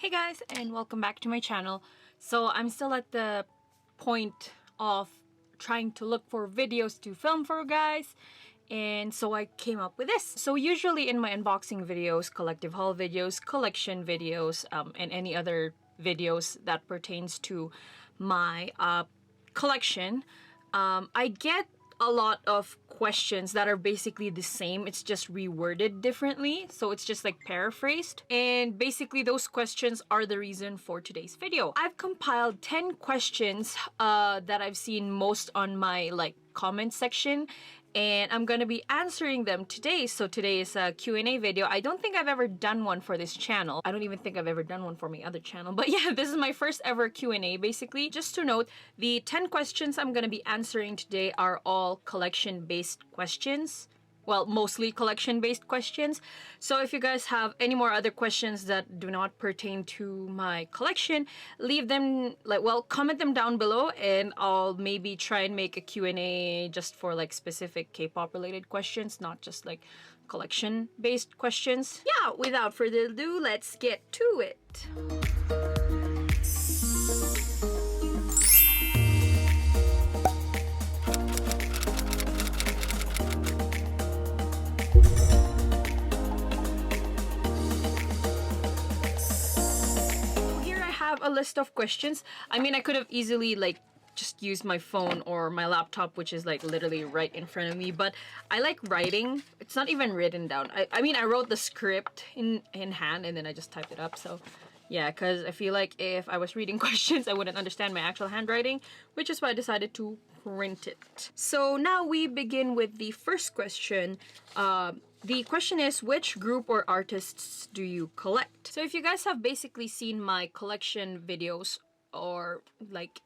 Hey guys, and welcome back to my channel. So I'm still at the point of trying to look for videos to film for you guys, and so I came up with this. So usually in my unboxing videos, collective haul videos, collection videos, and any other videos that pertains to my collection, I get a lot of questions that are basically the same. It's just reworded differently, so it's just like paraphrased, and basically those questions are the reason for today's video. I've compiled 10 questions that I've seen most on my comment section, and I'm gonna be answering them today. So today is a Q&A video. I don't think I've ever done one for this channel. I don't even think I've ever done one for my other channel, but yeah, this is my first ever Q&A basically. Just to note, the 10 questions I'm gonna be answering today are all collection-based questions. Well, mostly collection-based questions. So if you guys have any more other questions that do not pertain to my collection, leave them, comment them down below, and I'll maybe try and make a Q&A just for specific K-pop related questions, not just collection-based questions. Yeah, without further ado, let's get to it. Have a list of questions. I mean, I could have easily just used my phone or my laptop, which is literally right in front of me, but I like writing. It's not even written down. I mean, I wrote the script in hand and then I just typed it up. So yeah, because I feel like if I was reading questions, I wouldn't understand my actual handwriting, which is why I decided to print it. So now we begin with the first question. The question is, which group or artists do you collect? So if you guys have basically seen my collection videos, or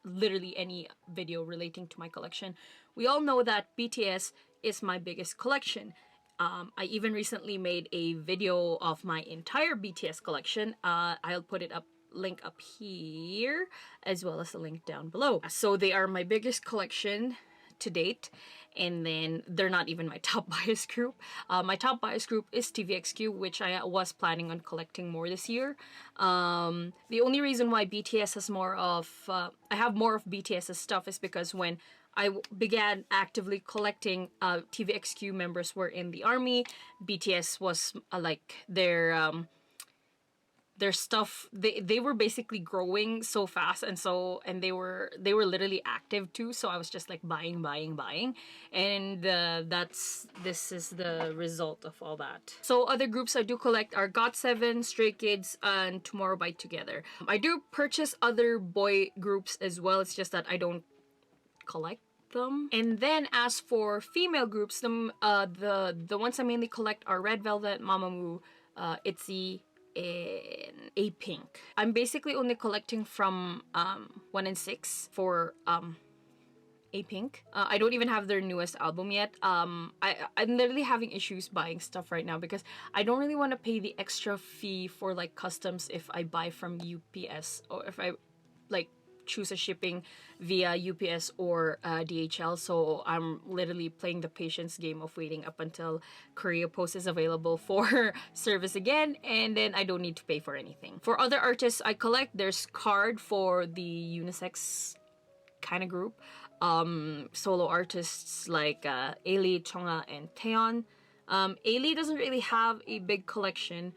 literally any video relating to my collection, we all know that BTS is my biggest collection. I even recently made a video of my entire BTS collection. I'll put it up, link up here, as well as the link down below. So they are my biggest collection to date, and then they're not even my top bias group. My top bias group is TVXQ, which I was planning on collecting more this year. The only reason why BTS has more of I have more of BTS's stuff is because when I began actively collecting, TVXQ members were in the army. BTS was their stuff, they were basically growing so fast, and they were literally active too, so I was just buying, and this is the result of all that. So other groups I do collect are GOT7, Stray Kids, and Tomorrow by Together. I do purchase other boy groups as well, it's just that I don't collect them. And then as for female groups, the ones I mainly collect are Red Velvet, Mamamoo, ITZY, and A-Pink. I'm basically only collecting from 1 and 6 for A-Pink. I don't even have their newest album yet. I'm literally having issues buying stuff right now because I don't really want to pay the extra fee for customs if I buy from UPS, or if I choose a shipping via UPS or DHL. So I'm literally playing the patience game of waiting up until Korea Post is available for service again, and then I don't need to pay for anything. For other artists I collect, there's Card for the unisex kind of group. Solo artists like Ailey, Chonga, and Taeyeon. Ailey doesn't really have a big collection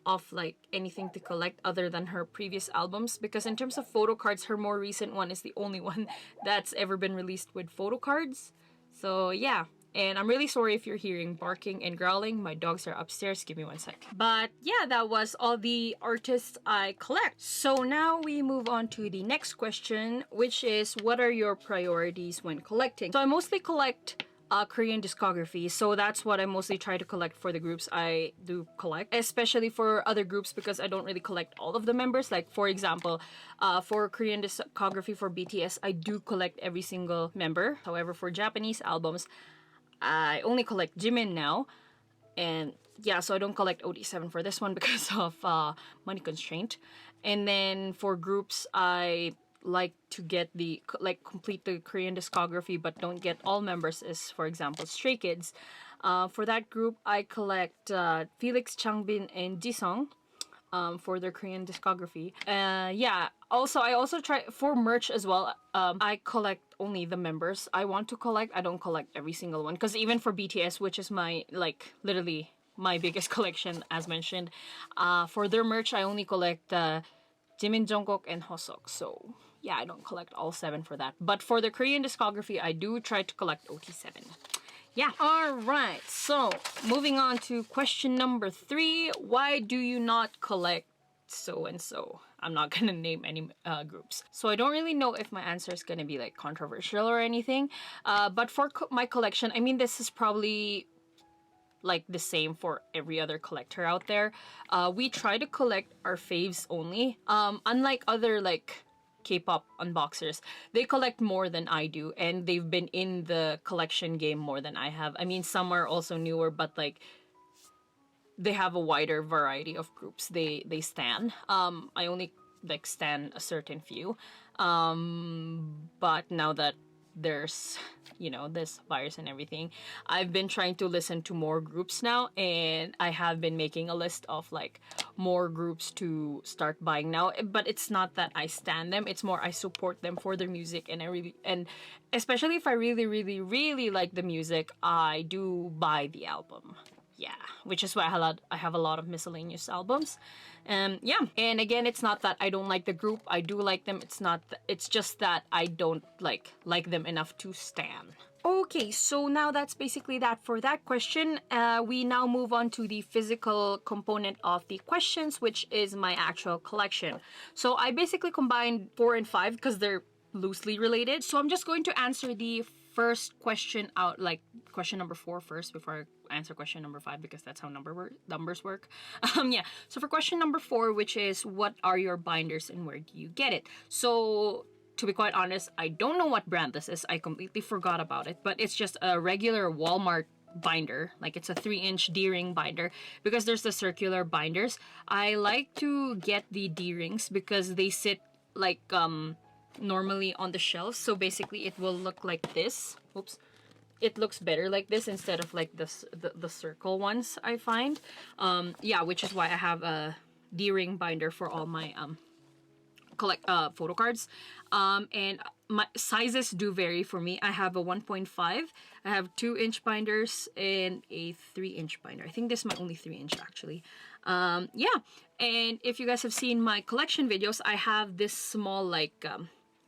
of anything to collect other than her previous albums, because in terms of photo cards, her more recent one is the only one that's ever been released with photo cards. So yeah, and I'm really sorry if you're hearing barking and growling. My dogs are upstairs. Give me 1 sec. But yeah, that was all the artists I collect. So now we move on to the next question, which is, what are your priorities when collecting? So I mostly collect Korean discography, so that's what I mostly try to collect for the groups I do collect, especially for other groups because I don't really collect all of the members. Like for example, for Korean discography for BTS, I do collect every single member. However, for Japanese albums, I only collect Jimin now, and yeah, so I don't collect OD7 for this one because of money constraint. And then for groups, I like to get the complete the Korean discography but don't get all members is, for example, Stray Kids. For that group, I collect Felix, Changbin, and Jisung. for their Korean discography. Yeah. Also, I also try for merch as well. I collect only the members I want to collect. I don't collect every single one, because even for BTS, which is my like literally my biggest collection, as mentioned, for their merch I only collect Jimin, Jungkook, and Hosok. So yeah, I don't collect all 7 for that. But for the Korean discography, I do try to collect OT7. Yeah. Alright, so moving on to question number 3. Why do you not collect so and so? I'm not gonna name any groups. So I don't really know if my answer is gonna be like controversial or anything. But for my collection, I mean, this is probably like the same for every other collector out there. We try to collect our faves only. Unlike other like K-pop unboxers, they collect more than I do, and they've been in the collection game more than I have. I mean, some are also newer, but like they have a wider variety of groups they stan. I only like stan a certain few. But now that there's, you know, this virus and everything, I've been trying to listen to more groups now, and I have been making a list of like more groups to start buying now. But it's not that I stan them, it's more I support them for their music, and and especially if I really like the music, I do buy the album. Yeah, which is why I have a lot of miscellaneous albums. Yeah, and again, it's not that I don't like the group. I do like them. It's just that I don't like them enough to stan. Okay, so now that's basically that for that question. We now move on to the physical component of the questions, which is my actual collection. So I basically combined 4 and 5 because they're loosely related. So I'm just going to answer the first question out, like question number 4 first before I answer question number 5, because that's how numbers work. Yeah. So for question number 4, which is what are your binders and where do you get it? So to be quite honest, I don't know what brand this is. I completely forgot about it, but it's just a regular Walmart binder. Like it's a 3-inch D-ring binder, because there's the circular binders. I like to get the D-rings because they sit like normally on the shelf, so basically it will look like this. Oops. It looks better like this instead of like this the circle ones, I find. Yeah, which is why I have a D-ring binder for all my photo cards. And my sizes do vary for me. I have a 1.5, I have 2-inch binders, and a 3-inch binder. I think this is my only 3-inch actually. Yeah, and if you guys have seen my collection videos, I have this small like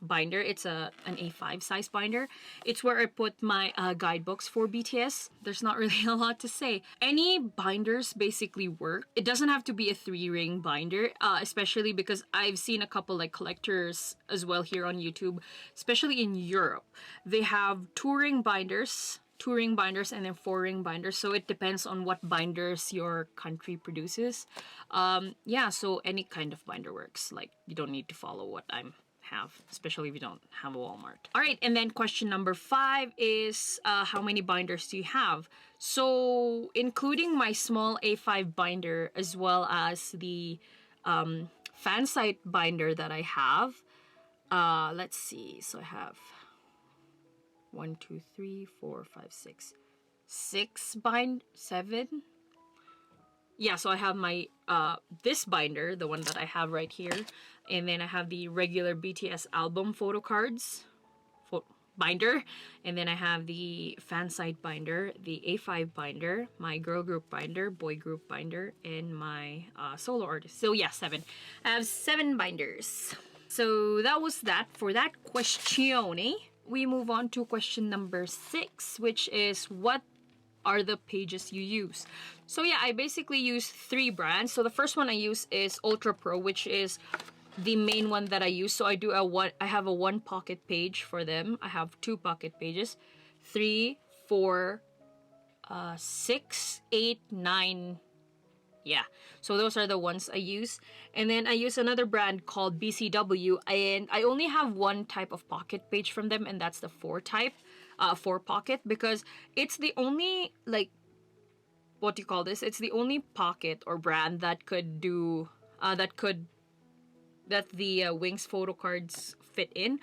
binder. It's an A5 size binder. It's where I put my guidebooks for BTS. There's not really a lot to say. Any binders basically work. It doesn't have to be a 3-ring binder, especially because I've seen a couple like collectors as well here on YouTube, especially in Europe. They have 2-ring binders, and then 4-ring binders, so it depends on what binders your country produces. Yeah, so any kind of binder works. Like, you don't need to follow what I'm have, especially if you don't have a Walmart. All right, and then question number 5 is how many binders do you have? So including my small A5 binder as well as the fan site binder that I have, let's see, so I have 1, 2, 3, 4, 5, 6, 7. Yeah, so I have my this binder, the one that I have right here, and then I have the regular BTS album photo cards binder, and then I have the fan site binder, the A5 binder, my girl group binder, boy group binder, and my solo artist. So yeah, 7. I have 7 binders. So that was that for that question. We move on to question number 6, which is what are the pages you use? So yeah, I basically use 3 brands. So the first one I use is Ultra Pro, which is the main one that I use. So I have a 1 pocket page for them. I have 2 pocket pages, 3, 4, 6, 8, 9. Yeah, so those are the ones I use. And then I use another brand called BCW, and I only have 1 type of pocket page from them, and that's the 4 type, 4 pocket, because it's the only, like, what do you call this? It's the only pocket or brand that could do, that the Wings photo cards fit in.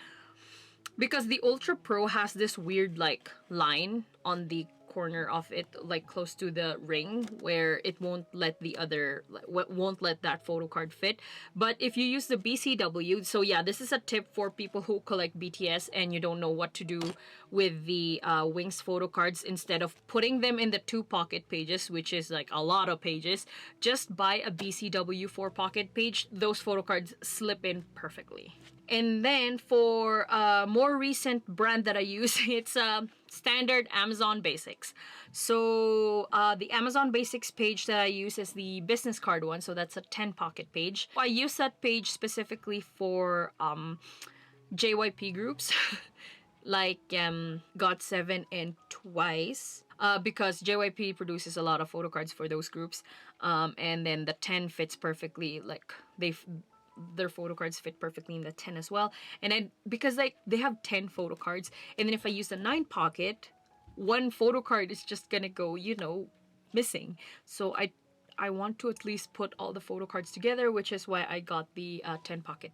Because the Ultra Pro has this weird, like, line on the corner of it, like close to the ring, where it won't let the other, won't let that photo card fit. But if you use the BCW, so yeah, this is a tip for people who collect BTS and you don't know what to do with the Wings photo cards. Instead of putting them in the 2 pocket pages, which is like a lot of pages, just buy a BCW 4 pocket page. Those photo cards slip in perfectly. And then for a more recent brand that I use, it's standard Amazon Basics. So the Amazon Basics page that I use is the business card one. So that's a 10 pocket page. I use that page specifically for JYP groups like GOT7 and Twice. Because JYP produces a lot of photo cards for those groups. And then the 10 fits perfectly, like their photo cards fit perfectly in the 10 as well. And because like they have 10 photo cards, and then if I use the 9 pocket, 1 photo card is just gonna go, you know, missing. So I want to at least put all the photo cards together, which is why I got the 10 pocket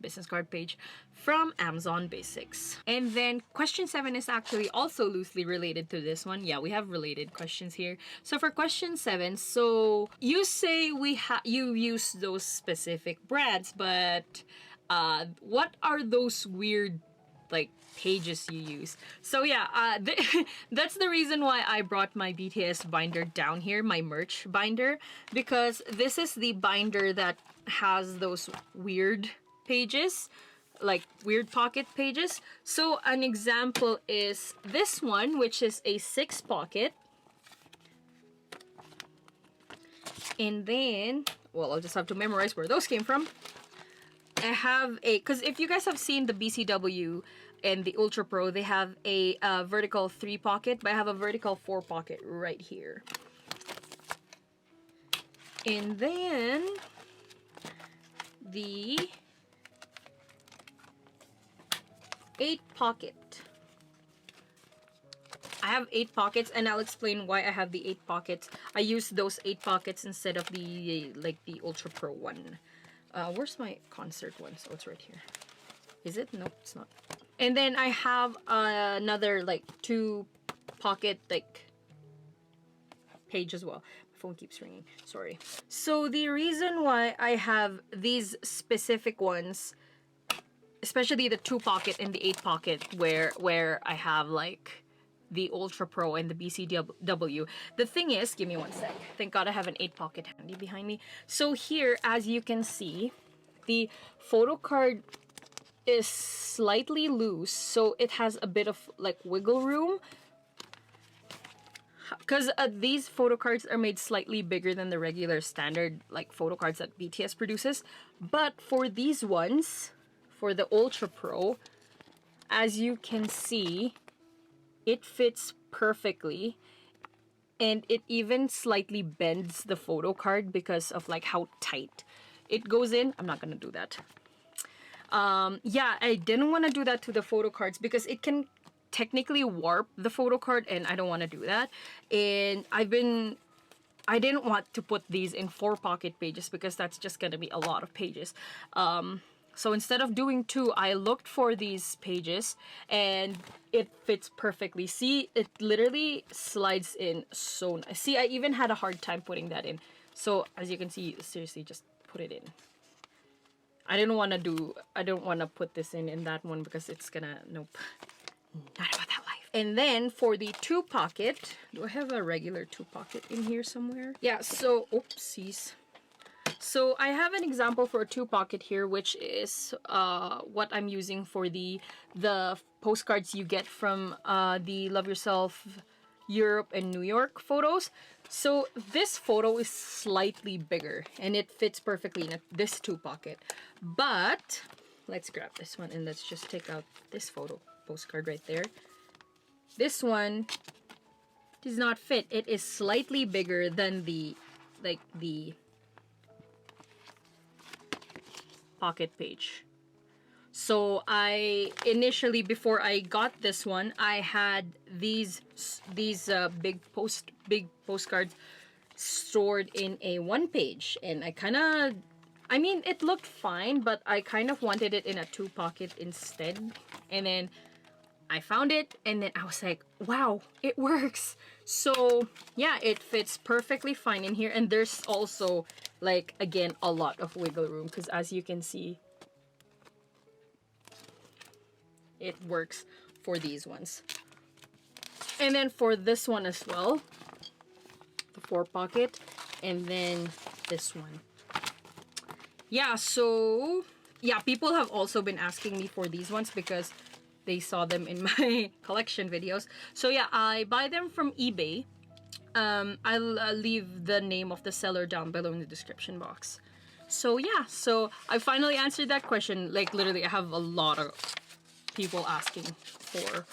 business card page from Amazon Basics. And then question 7 is actually also loosely related to this one. Yeah, we have related questions here. So for question 7, so you say you use those specific brands, but what are those weird like pages you use? So yeah, that's the reason why I brought my BTS binder down here, my merch binder, because this is the binder that has those weird pages, like weird pocket pages. So an example is this one, which is a 6 pocket. And then, well, I'll just have to memorize where those came from. I have a, because if you guys have seen the BCW and the Ultra Pro, they have a vertical 3 pocket, but I have a vertical 4 pocket right here. And then the 8 pocket. I have 8 pockets, and I'll explain why I have the 8 pockets. I use those 8 pockets instead of the the Ultra Pro one. Where's my concert one? So it's right here. Is it? Nope, it's not. And then I have another like 2 pocket like page as well. My phone keeps ringing. Sorry. So the reason why I have these specific ones, especially the 2 pocket and the 8 pocket, where I have like the Ultra Pro and the BCW. The thing is, give me one sec. Thank God I have an 8 pocket handy behind me. So here, as you can see, the photo card is slightly loose, so it has a bit of like wiggle room. Because these photo cards are made slightly bigger than the regular standard like photo cards that BTS produces. But for these ones, for the Ultra Pro, as you can see, it fits perfectly, and it even slightly bends the photo card because of like how tight it goes in. I'm not gonna do that. Yeah, I didn't want to do that to the photo cards because it can technically warp the photo card, and I don't want to do that. And I didn't want to put these in 4 pocket pages because that's just gonna be a lot of pages. So instead of doing 2, I looked for these pages and it fits perfectly. See, it literally slides in so nice. See, I even had a hard time putting that in. So as you can see, seriously, just put it in. I didn't want to put this in that one because it's gonna, nope. Not about that life. And then for the 2 pocket, do I have a regular 2 pocket in here somewhere? Yeah, so, oopsies. So I have an example for a 2 pocket here, which is what I'm using for the postcards you get from the Love Yourself Europe and New York photos. So this photo is slightly bigger and it fits perfectly in this 2 pocket. But let's grab this one and let's just take out this postcard right there. This one does not fit. It is slightly bigger than the pocket page. So I initially, before I got this one, I had these big postcards stored in a 1 page, and I mean it looked fine, but I kind of wanted it in a 2 pocket instead. And then I found it and then I was like, wow, it works. So yeah, it fits perfectly fine in here. And there's also like, again, a lot of wiggle room because as you can see, it works for these ones. And then for this one as well, the 4-pocket, and then this one. Yeah, so yeah, people have also been asking me for these ones because they saw them in my collection videos. So yeah, I buy them from eBay. I'll leave the name of the seller down below in the description box. So yeah, so I finally answered that question. Like literally, I have a lot of people asking for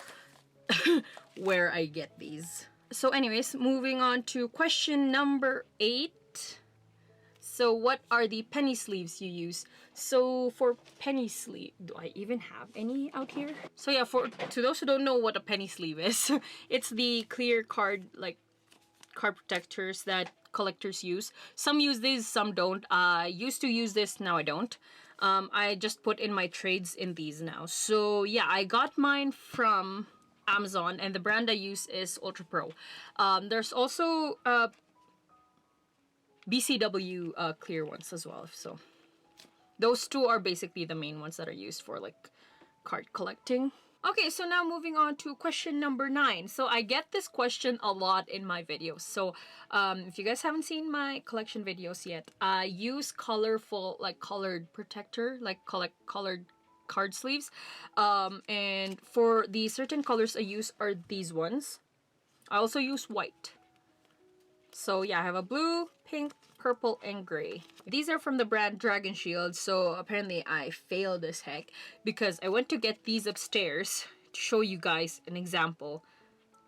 where I get these. So anyways, moving on to question number 8. So what are the penny sleeves you use? So for penny sleeve, do I even have any out here? So yeah, to those who don't know what a penny sleeve is, it's the clear card, like card protectors that collectors use. Some use these, some don't. I used to use this, now I don't. I just put in my trades in these now. So yeah, I got mine from Amazon and the brand I use is Ultra Pro. There's also BCW clear ones as well. So those two are basically the main ones that are used for like card collecting. Okay, so now moving on to question number 9. So I get this question a lot in my videos. So if you guys haven't seen my collection videos yet, I use colorful, like colored protector, like colored card sleeves. And for the certain colors I use are these ones. I also use white. So yeah, I have a blue, pink, purple, and gray. These are from the brand Dragon Shield, so apparently I failed as heck because I went to get these upstairs to show you guys an example,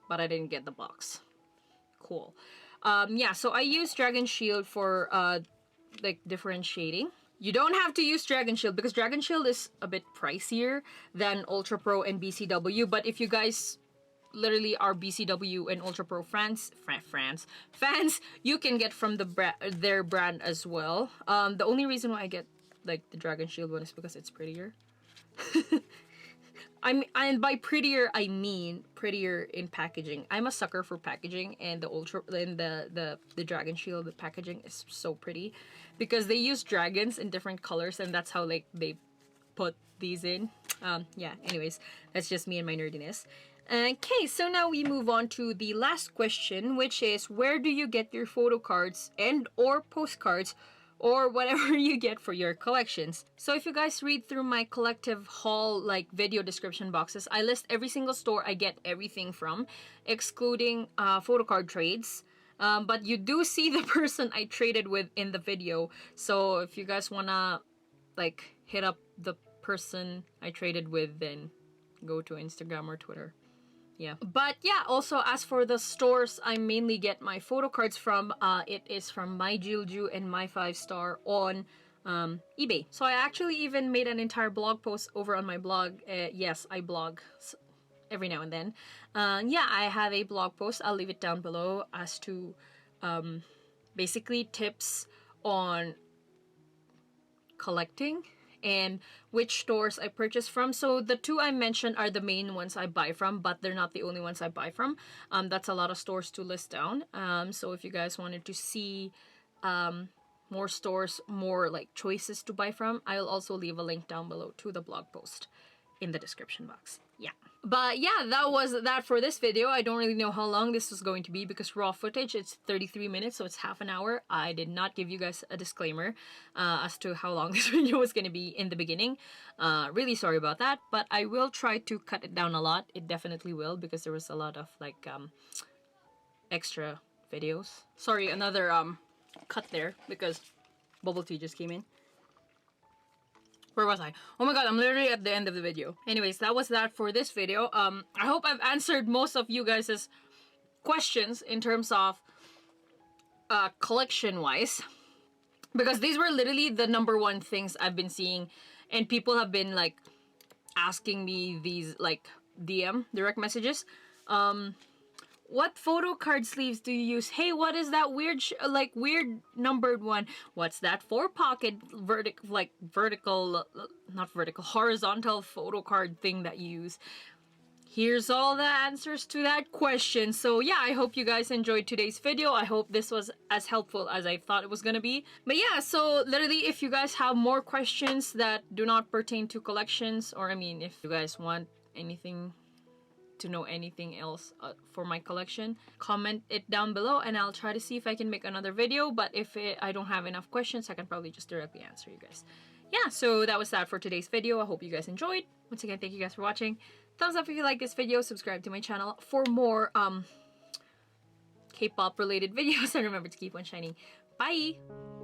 but I didn't get the box. Cool. Yeah, so I use Dragon Shield for like differentiating. You don't have to use Dragon Shield because Dragon Shield is a bit pricier than Ultra Pro and BCW, but if you guys literally are BCW and Ultra Pro fans, you can get from their brand as well. The only reason why I get like the Dragon Shield one is because it's prettier. And by prettier I mean prettier in packaging. I'm a sucker for packaging, and the Dragon Shield, the packaging is so pretty because they use dragons in different colors, and that's how like they put these in. Yeah, anyways, that's just me and my nerdiness. Okay, so now we move on to the last question, which is where do you get your photo cards and or postcards or whatever you get for your collections? So if you guys read through my collective haul like video description boxes, I list every single store I get everything from, excluding photo card trades. But you do see the person I traded with in the video. So if you guys wanna like hit up the person I traded with, then go to Instagram or Twitter. Yeah, but yeah, also as for the stores I mainly get my photo cards from, it is from My Jilju and My 5-Star on eBay. So I actually even made an entire blog post over on my blog. Yes, I blog every now and then. Yeah, I have a blog post, I'll leave it down below, as to basically tips on collecting and which stores I purchase from. So the two I mentioned are the main ones I buy from, but they're not the only ones I buy from. That's a lot of stores to list down. So if you guys wanted to see more stores, more like choices to buy from, I'll also leave a link down below to the blog post in the description box. Yeah. But yeah, that was that for this video. I don't really know how long this was going to be because raw footage, it's 33 minutes, so it's half an hour. I did not give you guys a disclaimer as to how long this video was going to be in the beginning. Really sorry about that, but I will try to cut it down a lot. It definitely will, because there was a lot of like extra videos. Sorry, another cut there because bubble tea just came in. Where was I? Oh my god, I'm literally at the end of the video. Anyways, that was that for this video. I hope I've answered most of you guys' questions in terms of collection-wise. Because these were literally the #1 things I've been seeing. And people have been like asking me these like direct messages. What photo card sleeves do you use? Hey, what is that weird weird numbered one? What's that 4-pocket horizontal photo card thing that you use? here's all the answers to that question. So yeah, I hope you guys enjoyed today's video. I hope this was as helpful as I thought it was gonna be. But yeah, so literally, if you guys have more questions that do not pertain to collections, or I mean, if you guys want anything to know anything else for my collection, comment it down below and I'll try to see if I can make another video. But if I don't have enough questions, I can probably just directly answer you guys. Yeah, so that was that for today's video. I hope you guys enjoyed. Once again, thank you guys for watching. Thumbs up if you like this video, subscribe to my channel for more K-pop related videos, and remember to keep on shining. Bye!